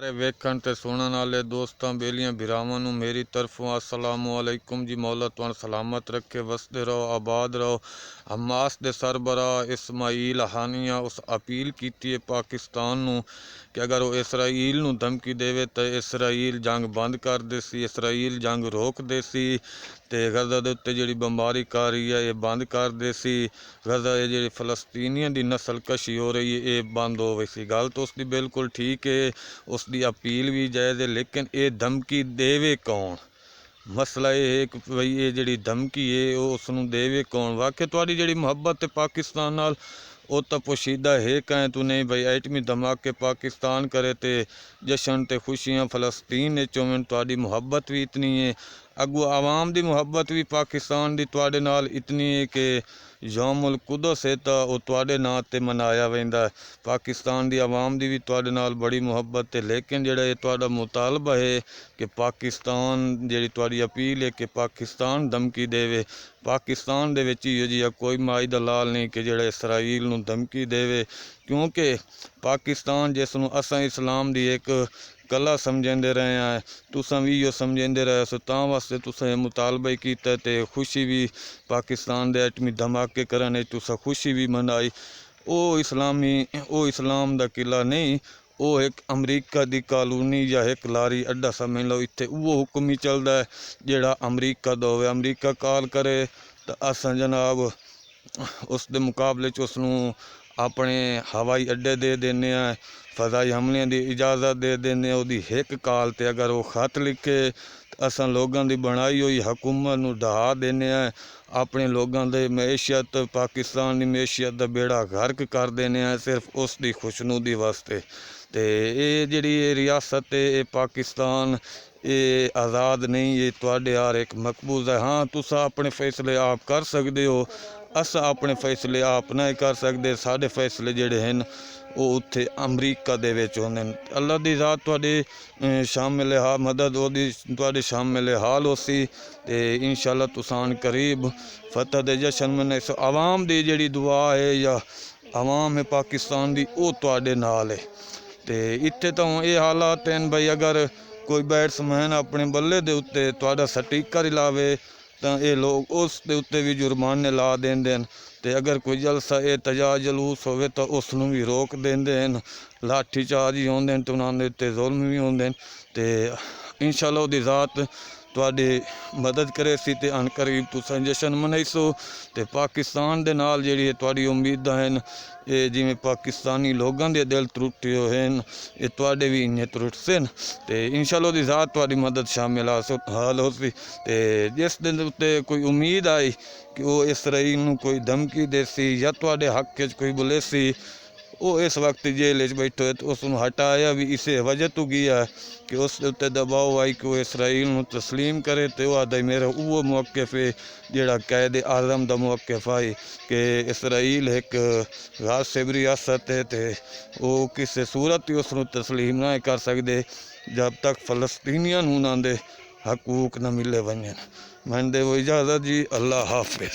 ਸਾਰੇ ਵੇਖਣ ਤੇ ਸੁਣਨ ਵਾਲੇ ਦੋਸਤਾਂ ਬੇਲੀਆਂ ਭਰਾਵਾਂ ਨੂੰ ਮੇਰੀ ਤਰਫੋਂ अस्सलामु अलैकुम जी। मौला तुहानू सलामत रखे, वसदे रहो, आबाद रहो। हमास दे सरबराह इस्माइल हानिया उस अपील की है पाकिस्तान नू कि अगर वो इसराइल नू धमकी देवे तो इसराइल जंग बंद कर दे सी, इसराइल जंग रोक दे सी ते गज़ा दे उत्ते जिहड़ी बमबारी कर रही है ये बंद कर दे सी। गज़ा ये जिहड़ी फलस्तीनियां दी नस्लकशी हो रही है ये बंद होवे सी। गल तो उसकी बिल्कुल ठीक है, उसकी अपील भी जायज़ है, लेकिन ये धमकी देवे कौन? मसला ये है कि भाई ये जिहड़ी धमकी है वो उसनूं देवे कौन? वाकई तुहाडी जिहड़ी मुहब्बत है पाकिस्तान नाल वो तो पोशीदा है कहें तू नहीं भाई एटमी धमाके पाकिस्तान करे तो जशन ते खुशियाँ फलस्तीन होवन। तुहाडी मुहब्बत भी इतनी है, अगू आवाम की मुहब्बत भी पाकिस्तान की तुहाडे नाल इतनी है कि यौमुल कुदस है तो वह तुहाडे नां ते मनाया वेंदा है। पाकिस्तान की आवाम की भी तुहाडे नाल बड़ी मुहब्बत है, लेकिन जिहड़ा ये तुहाडा मुतालबा है कि पाकिस्तान जिहड़ी तुहाडी अपील है कि पाकिस्तान धमकी देवे, पाकिस्तान दे विच इहो जिहा कोई माई दा लाल नहीं कि जिहड़ा इसराइल नूं धमकी देवे, क्योंकि पाकिस्तान जिसनूं असां इस्लाम दी एक कला समझेंदे रहे हैं तुसां भी इहो समझेंदे रहे सो, तां वास्ते तुसां ये मुतालबा ही कीता ते खुशी भी पाकिस्तान दे एटमी धमाके करने तुसां खुशी भी मनाई। वो इस्लाम दा किला नहीं, वो एक अमरीका दी कॉलोनी या एक लारी अड्डा समझ लो, इत्थे वो हुक्म ही चलदा है जिहड़ा अमरीका दा होवे। अमरीका कॉल करे तो असां जनाब उस दे मुकाबले च उसनूं अपने हवाई अड्डे दे देने हैं, फजाई हमलियां की इजाज़त दे देने। उहदी एक कॉल ते अगर वो खत लिखे तो असां लोगों की बनाई हुई हुकूमत नूं ढहा देने हैं, अपने लोगों की मैशियत पाकिस्तान की मैशियत का बेड़ा गर्क कर देने हैं सिर्फ उसकी खुशनुदी वास्ते। तो ये जिहड़ी रियासत है ये पाकिस्तान ये आज़ाद नहीं, ये तुहाडे हर एक मकबूज है। हाँ तुसां अपने फैसले आप कर सकते हो, अस अपने फैसले आप नहीं कर सकते। साढ़े फैसले जिहड़े हैं वो उत्थे अमरीका दे विच होंदे ने। अल्लाह दी ज़ात तुहाडे शामिल हा मदद ओहदी तुहाडे शामिल हाल होसी ते इंशाअल्लाह तुसां करीब फतह दे जशन मनाई सो। आवाम दी जिहड़ी दुआ है या आवाम है पाकिस्तान दी वो तुहाडे नाल है। ते इत्थे तो ये हालात हैं भाई अगर कोई बैट्समैन अपने बल्ले दे उत्ते तुहाडा स्टिकर लावे तो ये लोग उस दे उत्ते भी जुर्माने ला देंदे हैं, ते अगर कोई जलसा एहतजाज जलूस होवे तो उसनूं भी रोक देंदे हैं, लाठी चार्ज ही होंदे हैं ते उन्हां दे उत्ते जुल्म भी होंदे हैं। ते इंशाअल्लाह उहदी ज़ात तुहाडी मदद करे सी ते अनकरीब तुसां जशन मनाईसो। ते पाकिस्तान दे नाल जिहड़ी तुहाडी उम्मीदां हैं ये जिवें पाकिस्तानी लोगों के दिल त्रुटे हुए हैं ये तुहाडे भी इन्ने त्रुटसे न। ते इंशाअल्लाह उहदी ज़ात तुहाडी मदद शामिल हाल होसी। ते जिस दिन उत्ते कोई उम्मीद आई कि वो इसराइल नूं कोई धमकी देसी या तुहाडे हक च कोई बुलेसी, वो इस वक्त जेल बैठो है तो उसनूं हटाया भी इसे वजह तो गया कि उस उत्ते दबाव आई कि वो इसराइल नूं तस्लीम करे। तो वह आदा मेरा वो मौक़िफ़ है जिहड़ा कैद आज़म दा मौक़िफ़ आई कि इसराइल एक गासिब रियासत है तो वो किसी सूरत ही उसनूं तस्लीम ना कर सकते जब तक फलस्तीनियां नूं उन्हां दे हकूक न मिले वञन। मैं दे वो इजाज़त जी, अल्लाह हाफिज़।